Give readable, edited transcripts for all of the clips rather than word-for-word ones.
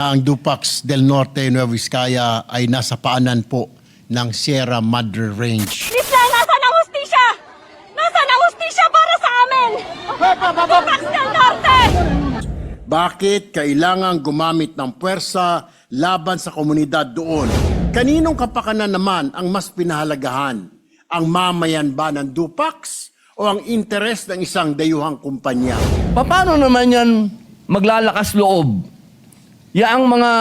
Ang Dupax del Norte, Nueva Vizcaya ay nasa paanan po ng Sierra Madre Range. Isla, nasaan ang hustisya? Nasaan ang hustisya para sa amin? Dupax del Norte! Bakit kailangan gumamit ng puwersa laban sa komunidad doon? Kaninong kapakanan naman ang mas pinahalagahan? Ang mamayan ba ng Dupax o ang interes ng isang dayuhang kumpanya? Paano naman yan maglalakas loob? Yaang mga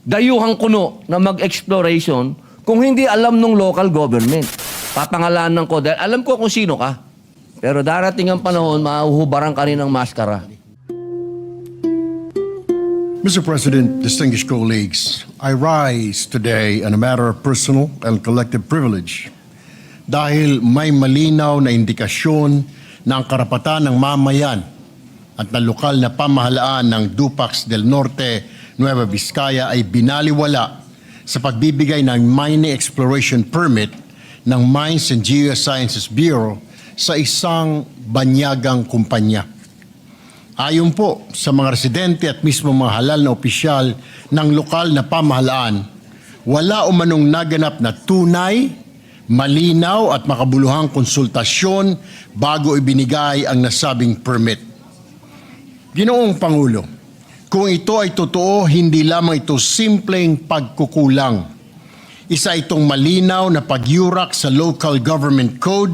dayuhang kuno na mag-exploration kung hindi alam ng local government. Papangalanan ko dahil alam ko kung sino ka. Pero darating ang panahon, mahuhubaran ka rin ng maskara. Mr. President, distinguished colleagues, I rise today on a matter of personal and collective privilege dahil may malinaw na indikasyon na ang karapatan ng mamayan at ng lokal na pamahalaan ng Dupax del Norte, Nueva Vizcaya ay binaliwala sa pagbibigay ng mining exploration permit ng Mines and Geosciences Bureau sa isang banyagang kumpanya. Ayon po sa mga residente at mismo mga halal na opisyal ng lokal na pamahalaan, wala umanong naganap na tunay, malinaw at makabuluhang konsultasyon bago ibinigay ang nasabing permit. Ginoong Pangulo, kung ito ay totoo, hindi lamang ito simpleng pagkukulang. Isa itong malinaw na pagyurak sa local government code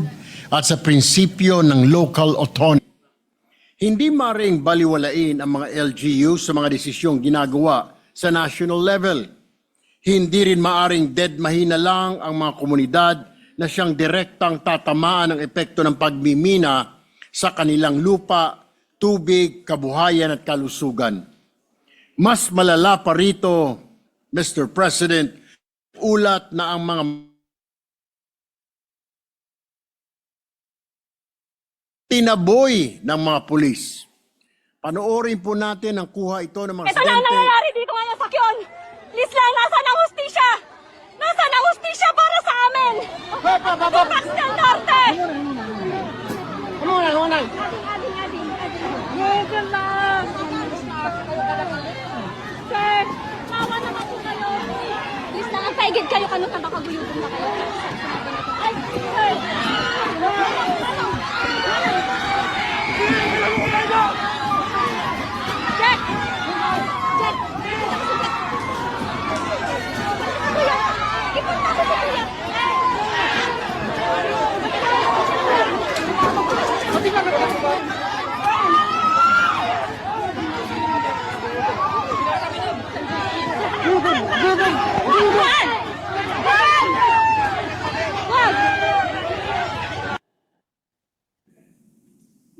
at sa prinsipyo ng local autonomy. Hindi maring baliwalain ang mga LGU sa mga desisyong ginagawa sa national level. Hindi rin maaring dead mahina lang ang mga komunidad na siyang direktang tatamaan ng epekto ng pagmimina sa kanilang lupa, tubig, kabuhayan at kalusugan. Mas malala pa rito, Mr. President, ulat na ang mga tinaboy ng mga pulis. Panoorin po natin ang kuha ito ng mga Ito na ang nangyayari dito ngayon sa Kyon. Isla, nasaan ang hustisya? Nasaan ang hustisya para sa amin? Dupax del Norte! Ngayon lang! Sir, tawa naman po kayo. Please lang, ang paigid kayo, kano ka baka guyutin na kayo. Ay, sir! Jack! Jack! Kuya! Ipunta ko si Kuya!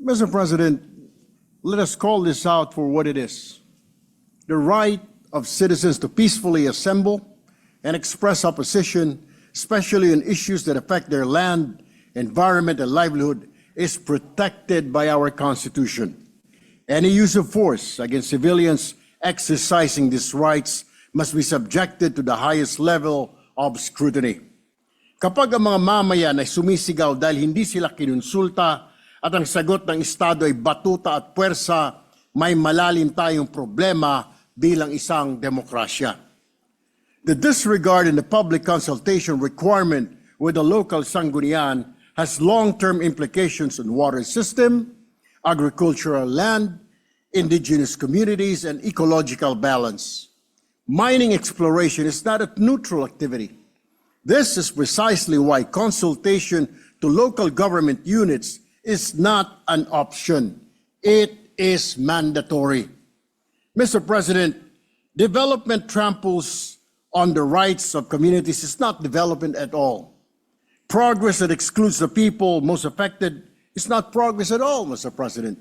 Mr. President, let us call this out for what it is. The right of citizens to peacefully assemble and express opposition, especially on issues that affect their land, environment, and livelihood, is protected by our Constitution. Any use of force against civilians exercising these rights must be subjected to the highest level of scrutiny. Kapag ang mga mamayan ay sumisigaw dahil hindi sila kinonsulta at ang sagot ng Estado ay batuta at puwersa, may malalim tayong problema bilang isang demokrasya. The disregard in the public consultation requirement with the local sanggunian has long-term implications on water system, agricultural land, indigenous communities, and ecological balance. Mining exploration is not a neutral activity. This is precisely why consultation to local government units is not an option. It is mandatory. Mr. President, development tramples on the rights of communities is not development at all. Progress that excludes the people most affected is not progress at all, Mr. President.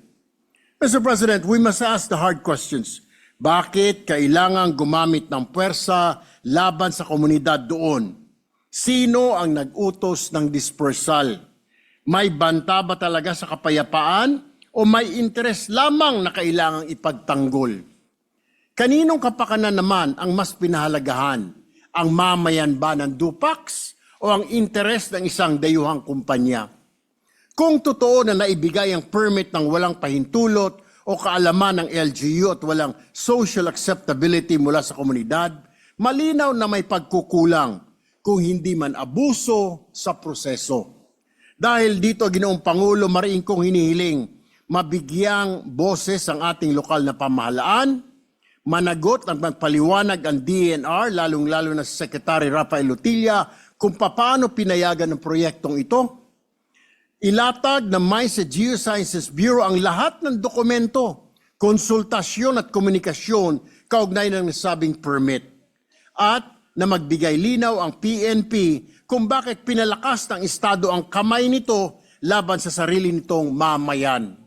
Mr. President, we must ask the hard questions. Bakit kailangan gumamit ng puwersa laban sa komunidad doon? Sino ang nag-utos ng dispersal? May banta ba talaga sa kapayapaan o may interes lamang na kailangang ipagtanggol? Kaninong kapakanan naman ang mas pinahalagahan? Ang mamayan ba ng Dupax o ang interes ng isang dayuhang kumpanya? Kung totoo na naibigay ang permit ng walang pahintulot o kaalaman ng LGU at walang social acceptability mula sa komunidad, malinaw na may pagkukulang kung hindi man abuso sa proseso. Dahil dito, Ginoong Pangulo, mariin kong hinihiling mabigyang boses ang ating lokal na pamahalaan, managot at magpaliwanag ang DENR, lalong-lalo na si Secretary Rafael Lutilla, kung paano pinayagan ng proyektong ito. Ilatag ng MICE Geosciences Bureau ang lahat ng dokumento, konsultasyon at komunikasyon kaugnay ng nasabing permit. At na magbigay linaw ang PNP kung bakit pinalakas ng Estado ang kamay nito laban sa sarili nitong mamayan.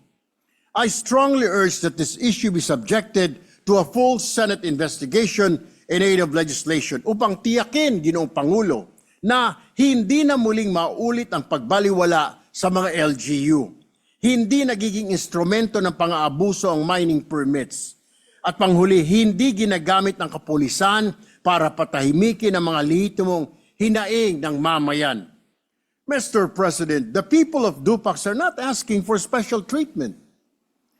I strongly urge that this issue be subjected to a full Senate investigation in aid of legislation upang tiyakin, Ginoong Pangulo, na hindi na muling maulit ang pagbaliwala sa mga LGU. Hindi nagiging instrumento ng pang-aabuso ang mining permits. At panghuli, hindi ginagamit ng kapulisan para patahimikin ang mga lehitimong hinaing ng mamayan. Mr. President, the people of Dupax are not asking for special treatment.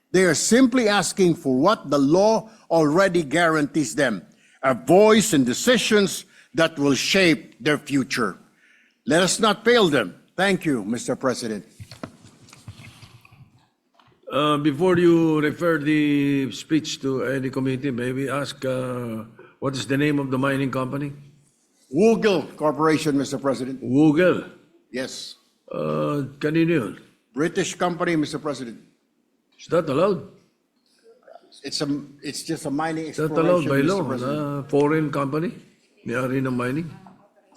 They are simply asking for what the law already guarantees them, a voice in decisions that will shape their future. Let us not fail them. Thank you, Mr. President. Before you refer the speech to any committee, maybe ask what is the name of the mining company? Woogle Corporation, Mr. President. Google. Yes. Kanino yun? British company, Mr. President. Is that allowed? It's just a mining Is that exploration, allowed by Mr. law? President. Foreign company? May-ari ng mining?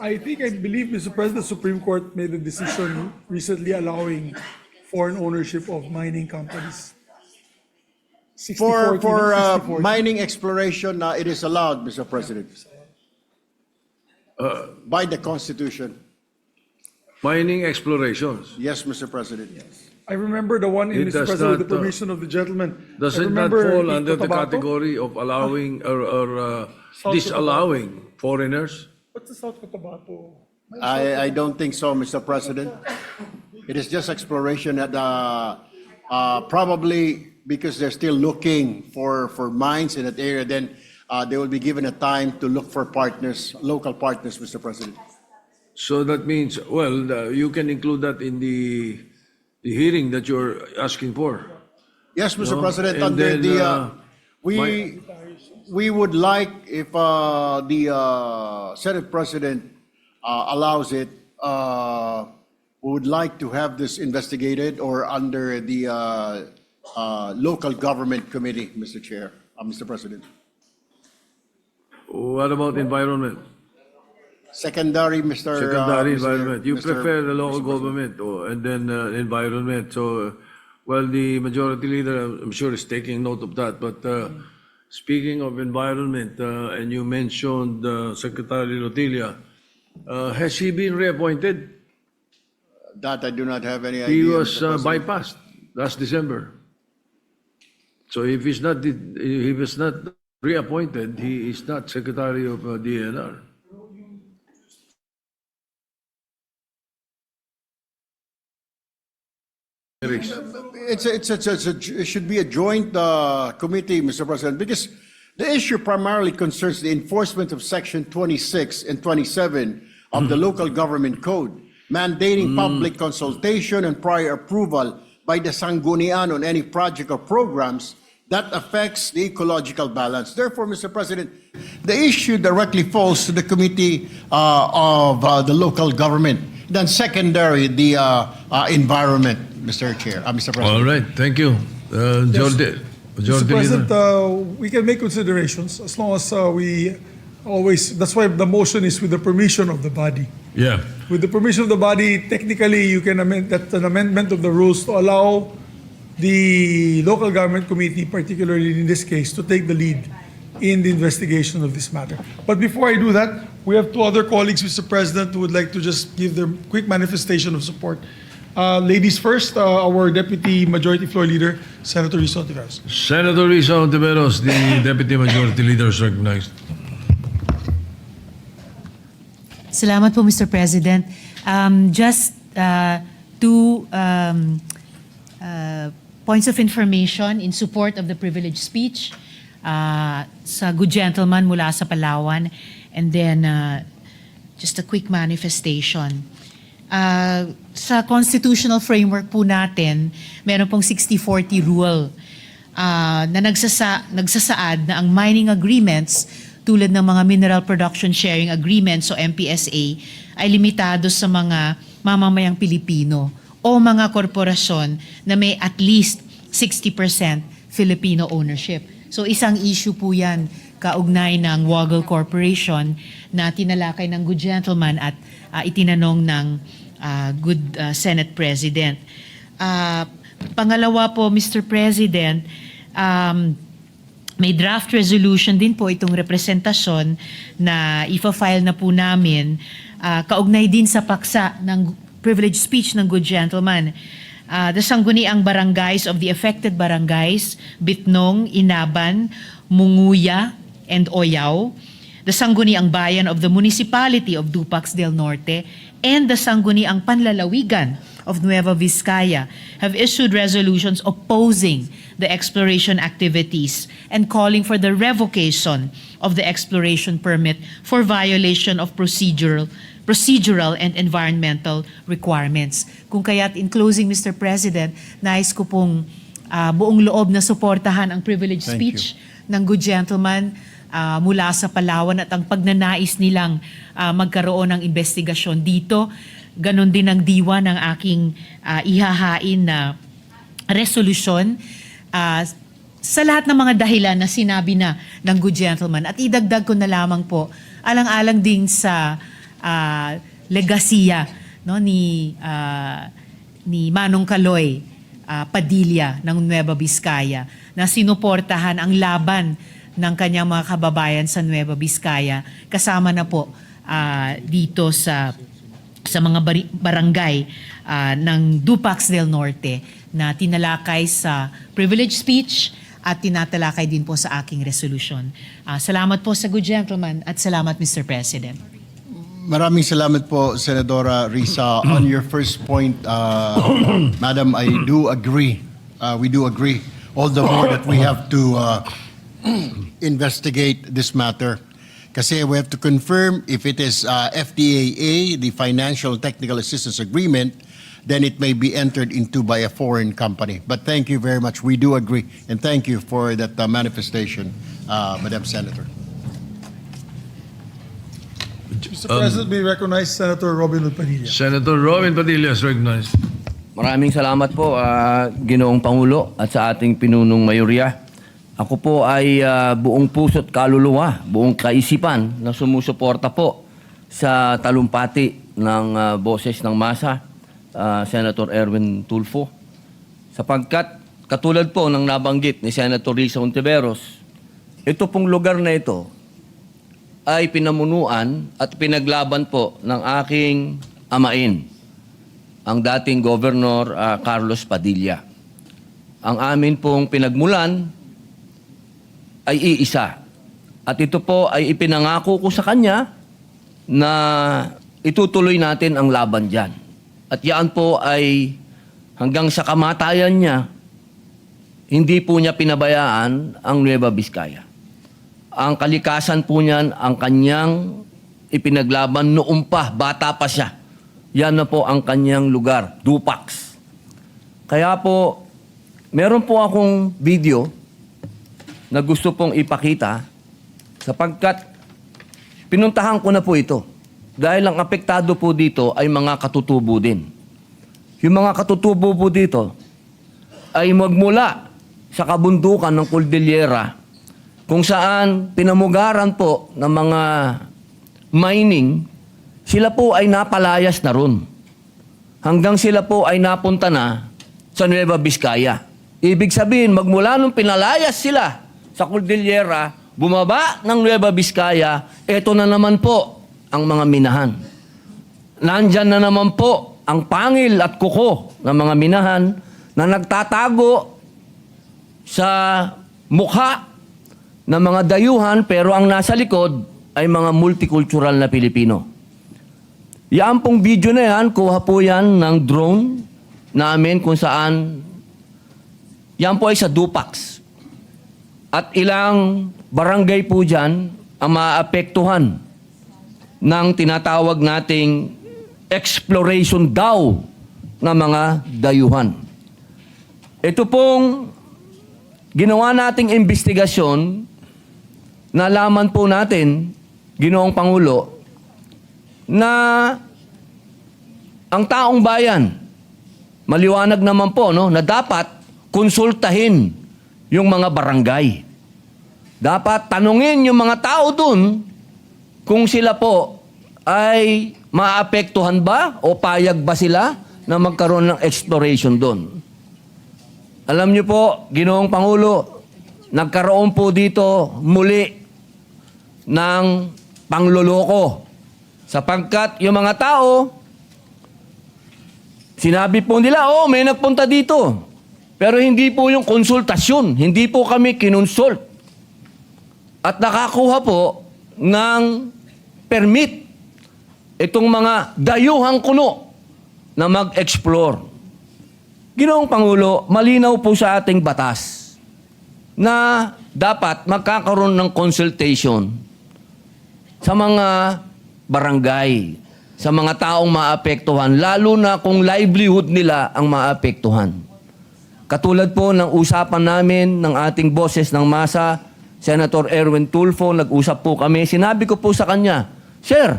I believe, Mr. President, the Supreme Court made a decision recently allowing foreign ownership of mining companies. 60-40, For 60-40. mining exploration, it is allowed, Mr. President. By the Constitution. Mining explorations. Yes, Mr. President. I remember the one in It Mr. does President with not, the permission of the gentleman. Does I it not remember fall in under the Cotabato. category of allowing or South disallowing foreigners? What's the South Cotabato? I don't think so, Mr. President. It is just exploration that probably because they're still looking for mines in that area, then they will be given a time to look for partners, local partners, Mr. President. So that means, well, you can include that in the hearing that you're asking for. Yes, Mr. No, President, and under then, the, we would like, if the Senate President allows it, we would like to have this investigated or under the local government committee, Mr. Chair, Mr. President. What about environment? Secondary, Mr. Secondary Mr. environment. You Mr. prefer the local government and then environment. So, well, the majority leader, I'm sure, is taking note of that. But speaking of environment, and you mentioned Secretary Lotilla, has he been reappointed? That I do not have any idea. He was Mr. President. bypassed last December. So if he was not reappointed, he is not Secretary of DNR. It should be a joint committee, Mr. President, because the issue primarily concerns the enforcement of Section 26 and 27 of the Local Government Code, mandating public consultation and prior approval by the Sanggunian on any project or programs that affects the ecological balance. Therefore, Mr. President, the issue directly falls to the Committee of the Local Government. Then secondary, the environment, Mr. Chair, Mr. President. All right, thank you. Majority Mr. Leader. President, we can make considerations as long as we always, that's why the motion is with the permission of the body. Yeah. With the permission of the body, technically, you can amend, that's an amendment of the rules to allow the local government committee, particularly in this case, to take the lead in the investigation of this matter. But before I do that, we have two other colleagues, Mr. President, who would like to just give their quick manifestation of support. Ladies first, our Deputy Majority Floor Leader, Senator Risa Ontiveros. Senator Risa Ontiveros, the Deputy Majority Leader, is recognized. Salamat po, Mr. President. Just two points of information in support of the privileged speech sa good gentleman mula sa Palawan, and then just a quick manifestation. Sa constitutional framework po natin, meron pong 60-40 rule na nagsasaad na ang mining agreements tulad ng mga Mineral Production Sharing Agreements o MPSA ay limitado sa mga mamamayang Pilipino o mga korporasyon na may at least 60% Filipino ownership. So isang issue po yan kaugnay ng Woggle Corporation na tinalakay ng good gentleman at itinanong ng good Senate President. Pangalawa po, Mr. President, may draft resolution din po itong representasyon na ifa-file na po namin kaugnay din sa paksa ng privileged speech ng good gentleman. The sangguniang barangays of the affected barangays, Bitnong, Inaban, Munguya, and Oyao, the sangguniang bayan of the municipality of Dupax del Norte, and the sangguniang panlalawigan of Nueva Vizcaya have issued resolutions opposing the exploration activities and calling for the revocation of the exploration permit for violation of procedural and environmental requirements. Kung kaya't in closing, Mr. President, nais ko pong buong loob na suportahan ang privileged Thank speech ng good gentleman mula sa Palawan at ang pagnanais nilang magkaroon ng investigasyon dito. Ganon din ang diwa ng aking ihahain na resolusyon sa lahat ng mga dahilan na sinabi na ng good gentleman. At idagdag ko na lamang po, alang-alang din sa legasiya ni Manong Kaloy Padilla ng Nueva Vizcaya na sinuportahan ang laban ng kanyang mga kababayan sa Nueva Vizcaya, kasama na po dito sa mga barangay ng Dupax del Norte na tinalakay sa privileged speech at tinatalakay din po sa aking resolution. Salamat po sa good gentleman at salamat, Mr. President. Maraming salamat po, Senadora Risa. On your first point, Madam, I do agree. We do agree. All the more that we have to investigate this matter. Kasi we have to confirm if it is FTAA, the Financial Technical Assistance Agreement, then it may be entered into by a foreign company. But thank you very much. We do agree. And thank you for that manifestation, Madam Senator. Mr. President, we recognize Senator Robin Hood Padilla. Senator Robin Padilla is recognized. Maraming salamat po, Ginoong Pangulo at sa ating pinunong mayorya. Ako po ay buong puso't kaluluwa, buong kaisipan na sumusuporta po sa talumpati ng boses ng masa, Senator Erwin Tulfo. Sapagkat katulad po ng nabanggit ni Senator Risa Hontiveros, ito pong lugar na ito ay pinamunuan at pinaglaban po ng aking amain, ang dating Governor Carlos Padilla. Ang amin pong pinagmulan ay iisa. At ito po ay ipinangako ko sa kanya na itutuloy natin ang laban dyan. At yan po ay hanggang sa kamatayan niya, hindi po niya pinabayaan ang Nueva Vizcaya. Ang kalikasan po niyan, ang kanyang ipinaglaban noong pa, bata pa siya. Yan na po ang kanyang lugar, Dupax. Kaya po, meron po akong video na gusto pong ipakita sapagkat pinuntahan ko na po ito. Dahil ang apektado po dito ay mga katutubo din. Yung mga katutubo po dito ay magmula sa kabundukan ng Cordillera kung saan pinamugaran po ng mga mining, sila po ay napalayas na ron. Hanggang sila po ay napunta na sa Nueva Vizcaya. Ibig sabihin, magmula nung pinalayas sila sa Cordillera, bumaba ng Nueva Vizcaya, eto na naman po ang mga minahan. Nandyan na naman po ang pangil at kuko ng mga minahan na nagtatago sa mukha ng mga dayuhan pero ang nasa likod ay mga multicultural na Pilipino. Yan pong video na yan, kuha po yan ng drone namin kung saan Yan po ay sa Dupax. At ilang barangay po dyan ang maapektuhan ng tinatawag nating exploration daw na mga dayuhan. Ito pong ginawa nating investigasyon, nalaman po natin, Ginoong Pangulo, na ang taong bayan, maliwanag naman po, no, na dapat konsultahin yung mga barangay. Dapat tanungin yung mga tao dun kung sila po ay maapektuhan ba o payag ba sila na magkaroon ng exploration doon. Alam niyo po, Ginoong Pangulo, nagkaroon po dito muli ng pangloloko. Sapagkat yung mga tao, sinabi po nila, oh, may nagpunta dito. Pero hindi po yung konsultasyon. Hindi po kami kinonsult. At nakakuha po ng permit itong mga dayuhang kuno na mag-explore. Ginoong Pangulo, malinaw po sa ating batas na dapat magkakaroon ng consultation sa mga barangay, sa mga taong maapektuhan, lalo na kung livelihood nila ang maapektuhan. Katulad po ng usapan namin ng ating boses ng masa, Senator Erwin Tulfo, nag-usap po kami. Sinabi ko po sa kanya, Sir,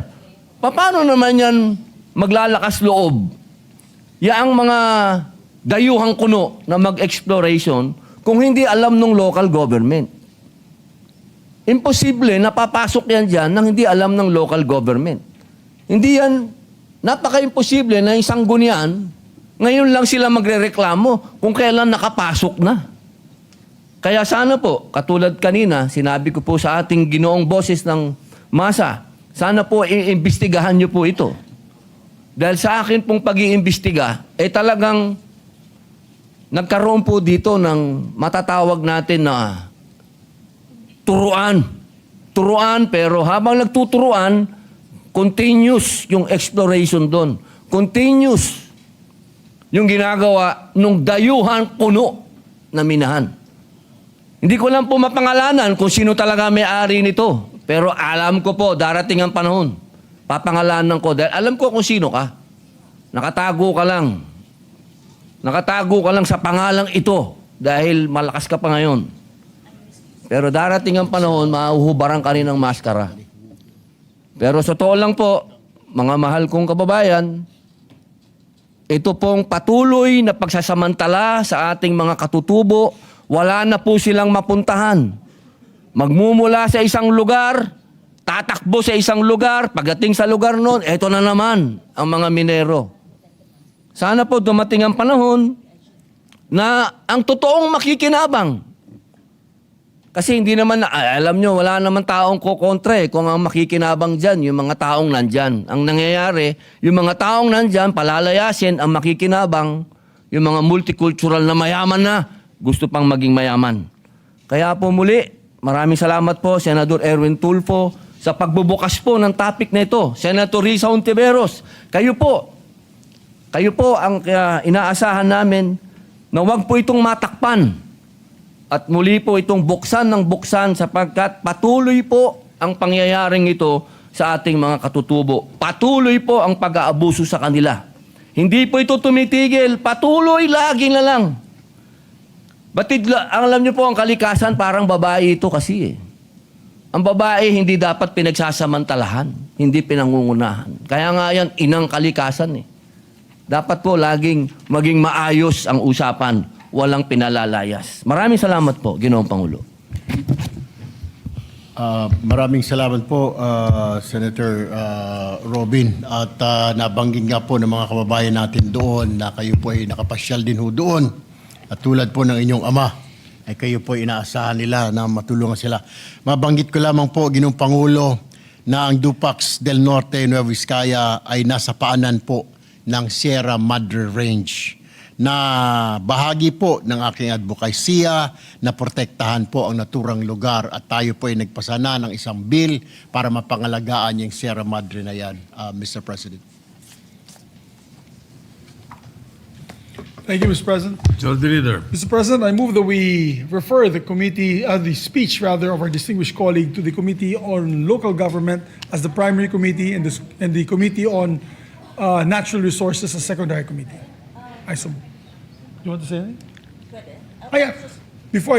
paano naman yan maglalakas loob? Yaang mga dayuhang kuno na mag-exploration kung hindi alam ng local government. Imposible na papasok yan dyan nang hindi alam ng local government. Hindi yan, napaka-imposible na yung sanggunian, ngayon lang sila magrereklamo kung kailan nakapasok na. Kaya sana po, katulad kanina, sinabi ko po sa ating ginoong boses ng masa, sana po iimbestigahan niyo po ito. Dahil sa akin pong pag-iimbestiga, talagang nagkaroon po dito ng matatawag natin na turuan. Turuan, pero habang nagtuturuan, continuous yung exploration doon. Continuous yung ginagawa nung dayuhan puno na minahan. Hindi ko lang po mapangalanan kung sino talaga may-ari nito. Pero alam ko po, darating ang panahon. Papangalanan ko dahil alam ko kung sino ka. Nakatago ka lang. Nakatago ka lang sa pangalang ito dahil malakas ka pa ngayon. Pero darating ang panahon, mahuhubaran ka rin ng maskara. Pero sa totoo lang po, mga mahal kong kababayan, ito pong patuloy na pagsasamantala sa ating mga katutubo, wala na po silang mapuntahan. Magmumula sa isang lugar, tatakbo sa isang lugar, pagdating sa lugar noon, eto na naman ang mga minero. Sana po dumating ang panahon na ang totoong makikinabang. Kasi hindi naman, alam nyo, wala naman taong kukontra kung ang makikinabang dyan, yung mga taong nandyan. Ang nangyayari, yung mga taong nandyan, palalayasin ang makikinabang, yung mga multicultural na mayaman na, gusto pang maging mayaman. Kaya po muli, maraming salamat po, Senador Erwin Tulfo, sa pagbubukas po ng topic na ito. Senator Risa Hontiveros, kayo po ang inaasahan namin na wag po itong matakpan. At muli po itong buksan ng buksan sapagkat patuloy po ang pangyayaring ito sa ating mga katutubo. Patuloy po ang pag-aabuso sa kanila. Hindi po ito tumitigil. Patuloy, lagi na lang. Alam niyo po, ang kalikasan parang babae ito kasi eh. Ang babae hindi dapat pinagsasamantalahan, hindi pinangungunahan. Kaya nga yan, inang kalikasan eh. Dapat po laging maging maayos ang usapan, walang pinalalayas. Maraming salamat po, Ginoong Pangulo. Maraming salamat po, Senator Robin. At nabanggit nga po ng mga kababayan natin doon na kayo po ay nakapasyal din ho doon. At tulad po ng inyong ama, ay kayo po inaasahan nila na matulungan sila. Mabanggit ko lamang po, Ginoong Pangulo, na ang Dupax del Norte, Nueva Vizcaya ay nasa paanan po ng Sierra Madre Range na bahagi po ng aking advokasya na protektahan po ang naturang lugar at tayo po ay nagpasana ng isang bill para mapangalagaan yung Sierra Madre na yan, Mr. President. Thank you, Mr. President. Majority Leader. Mr. President, I move that we refer the speech rather of our distinguished colleague to the Committee on Local Government as the primary committee and the Committee on Natural Resources as secondary committee. I so. You want to say anything? Yeah. Before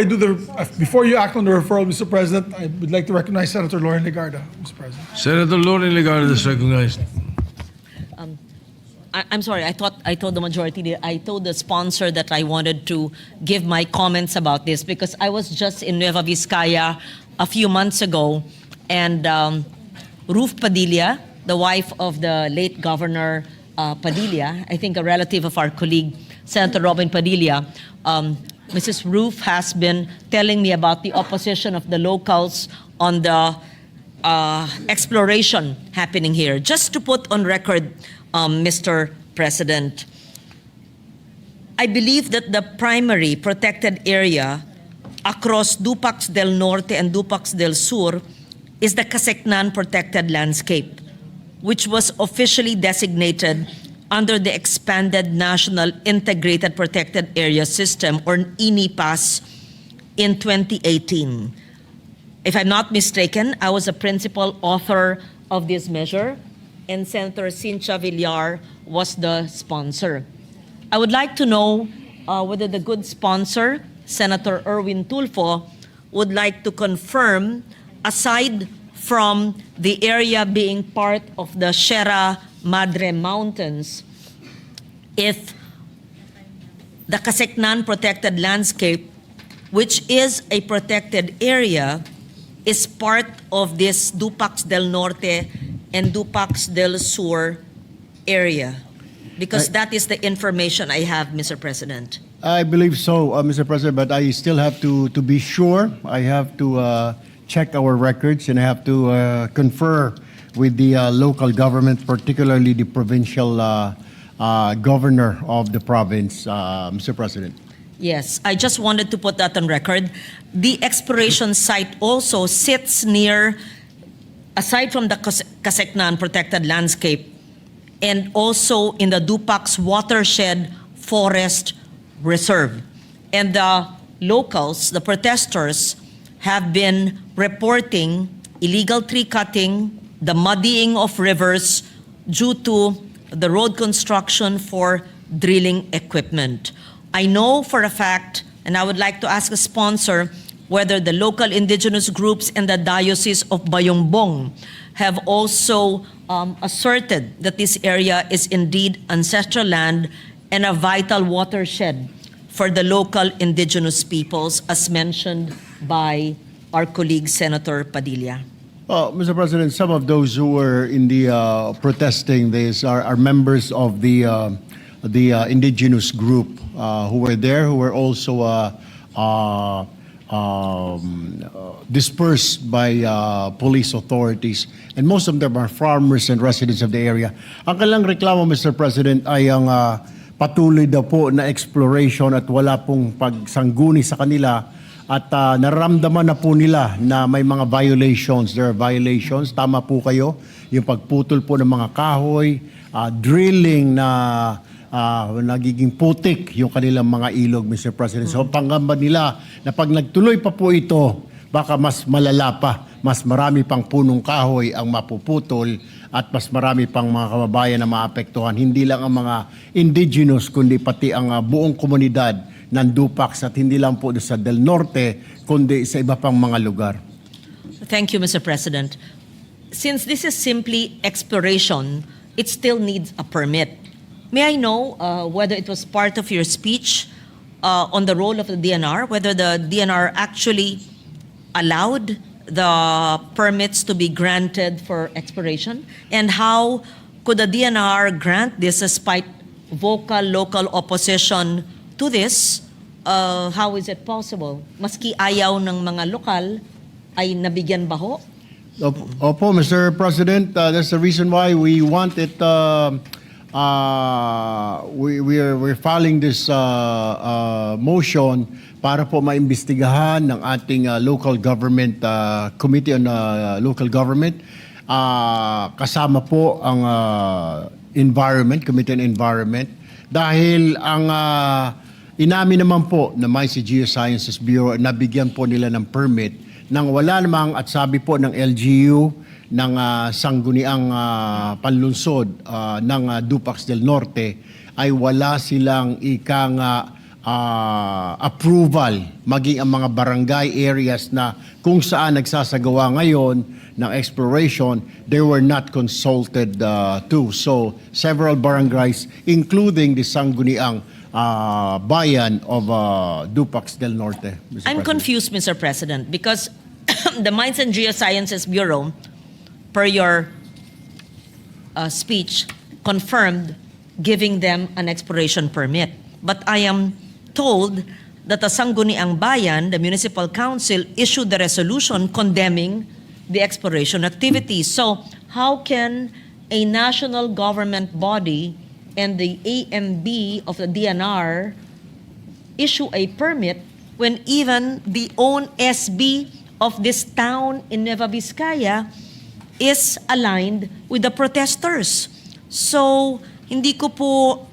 you act on the referral, Mr. President, I would like to recognize Senator Lauren Legarda, Mr. President. Senator Lauren Legarda is recognized. I'm sorry, I told the majority leader, I told the sponsor that I wanted to give my comments about this because I was just in Nueva Vizcaya a few months ago, and Ruth Padilla, the wife of the late Governor Padilla, I think a relative of our colleague, Senator Robin Padilla, Mrs. Ruth has been telling me about the opposition of the locals on the exploration happening here. Just to put on record, Mr. President, I believe that the primary protected area across Dupax del Norte and Dupax del Sur is the Casecnan Protected Landscape, which was officially designated under the Expanded National Integrated Protected Area System, or INIPAS, in 2018. If I'm not mistaken, I was a principal author of this measure, and Senator Cynthia Villar was the sponsor. I would like to know whether the good sponsor, Senator Erwin Tulfo, would like to confirm, aside from the area being part of the Sierra Madre Mountains, if the Casecnan Protected Landscape, which is a protected area, is part of this Dupax del Norte and Dupax del Sur area? Because that is the information I have, Mr. President. I believe so, Mr. President, but I still have to be sure. I have to check our records, and I have to confer with the local government, particularly the provincial governor of the province, Mr. President. Yes, I just wanted to put that on record. The exploration site also sits near, aside from the Casecnan Protected Landscape, and also in the Dupax Watershed Forest Reserve. And the locals, the protesters, have been reporting illegal tree cutting, the muddying of rivers due to the road construction for drilling equipment. I know for a fact, and I would like to ask a sponsor, whether the local indigenous groups and the Diocese of Bayongbong have also asserted that this area is indeed ancestral land and a vital watershed for the local indigenous peoples, as mentioned by our colleague Senator Padilla. Mr. President, some of those who were in the protesting this are members of the indigenous group who were there, who were also dispersed by police authorities, and most of them are farmers and residents of the area. Ang kailang reklamo, Mr. President, ay ang patuloy daw po na exploration at wala pong pagsangguni sa kanila, at nararamdaman na po nila na may mga violations. There are violations, tama po kayo, yung pagputol po ng mga kahoy, drilling na nagiging putik yung kanilang mga ilog, Mr. President. So panggamba nila na pag nagtuloy pa po ito, baka mas malala pa, mas marami pang punong kahoy ang mapuputol at mas marami pang mga kababayan na maapektuhan. Hindi lang ang mga indigenous, kundi pati ang buong komunidad ng Dupax, at hindi lang po sa Del Norte, kundi sa iba pang mga lugar. Thank you, Mr. President. Since this is simply exploration, it still needs a permit. May I know whether it was part of your speech on the role of the DNR, whether the DNR actually allowed the permits to be granted for exploration, and how could the DNR grant this despite vocal local opposition to this? How is it possible? Maski ayaw ng mga lokal, ay nabigyan ba ho? Opo, Mr. President, that's the reason why we want it. We're filing this motion para po maimbestigahan ng ating local government committee on local government. Kasama po ang environment, committee on environment, Dahil ang inamin naman po na may si Geosciences Bureau, nabigyan po nila ng permit nang wala namang, at sabi po ng LGU, ng sangguniang panlunsod ng Dupax del Norte, ay wala silang ikang approval, maging ang mga barangay areas na kung saan nagsasagawa ngayon ng exploration, they were not consulted too. So, several barangays, including the sangguniang bayan of Dupax del Norte. Mr. I'm President. confused, Mr. President, because the Mines and Geosciences Bureau, per your speech, confirmed giving them an exploration permit. But I am told that the Sangguniang Bayan, the municipal council, issued the resolution condemning the exploration activities. So how can a national government body and the AMB of the DNR issue a permit when even the own SB of this town in Nueva Vizcaya is aligned with the protesters? So, hindi ko po,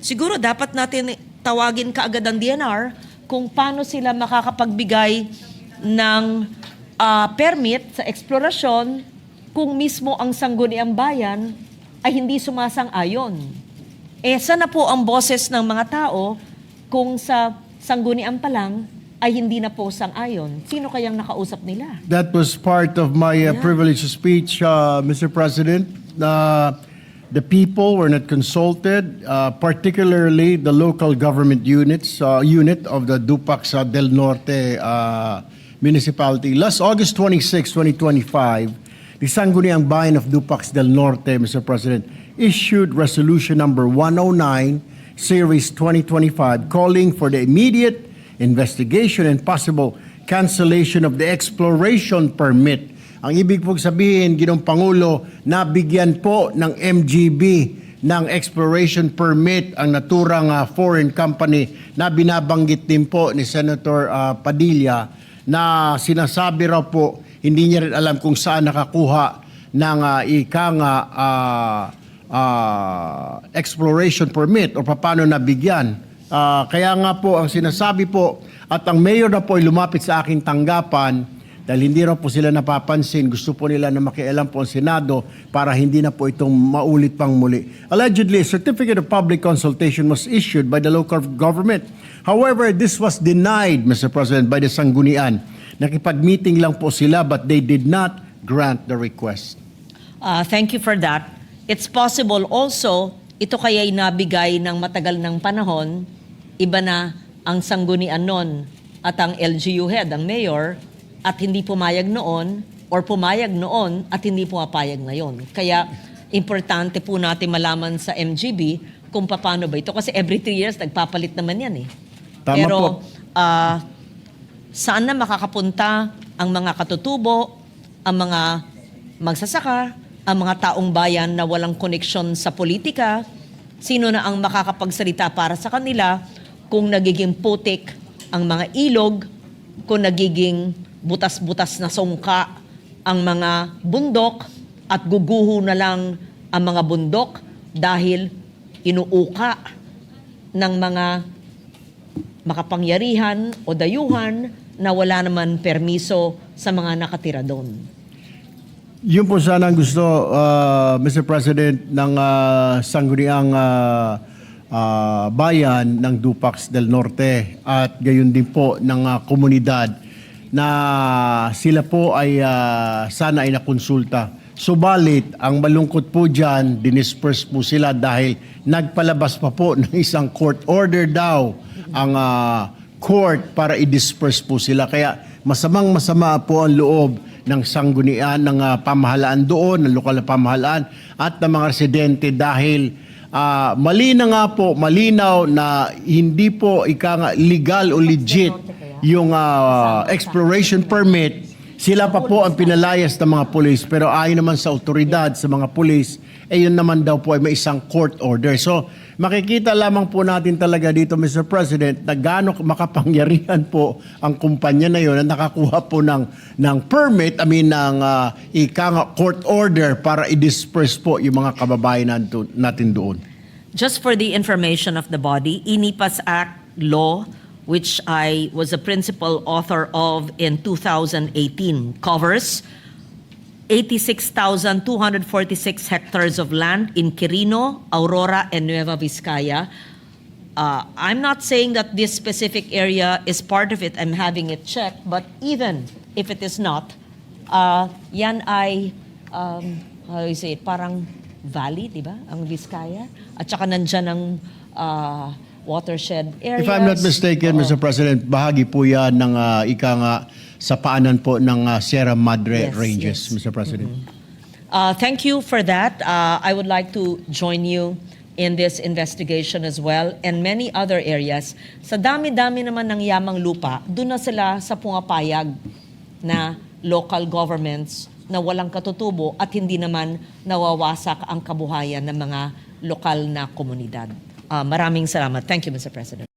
siguro dapat natin tawagin kaagad ang DNR kung paano sila makakapagbigay ng permit sa eksplorasyon kung mismo ang Sangguniang Bayan ay hindi sumasang-ayon. Sana po ang boses ng mga tao kung sa Sangguniang pa lang ay hindi na po sang-ayon. Sino kayang nakausap nila? That was part of my privileged speech, Mr. President. The people were not consulted, particularly the local government unit of the Dupax del Norte municipality. Last August 26, 2025, the Sangguniang Bayan of Dupax del Norte, Mr. President, issued Resolution Number 109, Series 2025, calling for the immediate investigation and possible cancellation of the exploration permit. Ang ibig pong sabihin, Ginoong Pangulo, nabigyan po ng MGB ng exploration permit ang naturang foreign company na binabanggit din po ni Senator Padilla, na sinasabi raw po hindi niya rin alam kung saan nakakuha ng exploration permit o paano nabigyan. Kaya nga po ang sinasabi po, at ang mayor na po ay lumapit sa aking tanggapan dahil hindi raw po sila napapansin, gusto po nila na makialam po ang Senado para hindi na po itong maulit pang muli. Allegedly, a certificate of public consultation was issued by the local government. However, this was denied, Mr. President, by the Sanggunian. Nakipag-meeting lang po sila but they did not grant the request. Thank you for that. It's possible also, ito kaya'y nabigay ng matagal ng panahon, iba na ang Sanggunian noon at ang LGU head, ang mayor, at hindi pumayag noon or pumayag noon at hindi pumapayag ngayon. Kaya importante po natin malaman sa MGB kung paano ba ito. Kasi every 3 years, nagpapalit naman yan eh. Tama Pero po. saan na makakapunta ang mga katutubo, ang mga magsasaka, ang mga taong bayan na walang koneksyon sa politika? Sino na ang makakapagsalita para sa kanila kung nagiging putik ang mga ilog, kung nagiging butas-butas na sungka ang mga bundok at guguho na lang ang mga bundok dahil inuuka ng mga makapangyarihan o dayuhan na wala naman permiso sa mga nakatira doon. Yun po sana ang gusto, Mr. President, ng Sangguniang Bayan ng Dupax del Norte at gayon din po ng komunidad na sila po ay sana ay nakonsulta. Subalit, ang malungkot po dyan, dinisperse po sila dahil nagpalabas pa po ng isang court order daw ang court para i-disperse po sila. Kaya masamang-masama po ang loob ng sanggunian, ng pamahalaan doon, ng lokal na pamahalaan at ng mga residente dahil malinaw na hindi po legal o legit yung exploration permit. Sila pa po ang pinalayas ng mga pulis, pero ayon naman sa otoridad, sa mga pulis, yun naman daw po ay may isang court order. So, makikita lamang po natin talaga dito, Mr. President, na gaano makapangyarihan po ang kumpanya na yun na nakakuha po ng permit, ng court order para i-disperse po yung mga kababayan natin doon. just for the information of the body, INIPAS Act law, which I was a principal author of in 2018, covers 86,246 hectares of land in Quirino, Aurora, and Nueva Vizcaya. I'm not saying that this specific area is part of it. I'm having it checked. But even if it is not, yan ay, how do you say it, parang valley, di ba? Ang Vizcaya. At saka nandyan ang watershed areas. If I'm not mistaken, Oo. Mr. President, bahagi po yan ng ika nga sa paanan po ng Sierra Madre Yes, Ranges, yes. Mr. President. Thank you for that. I would like to join you in this investigation as well and many other areas. Sa dami-dami naman ng yamang lupa, doon na sila sa pumapayag na local governments na walang katutubo at hindi naman nawawasak ang kabuhayan ng mga lokal na komunidad. Maraming salamat. Thank you, Mr. President.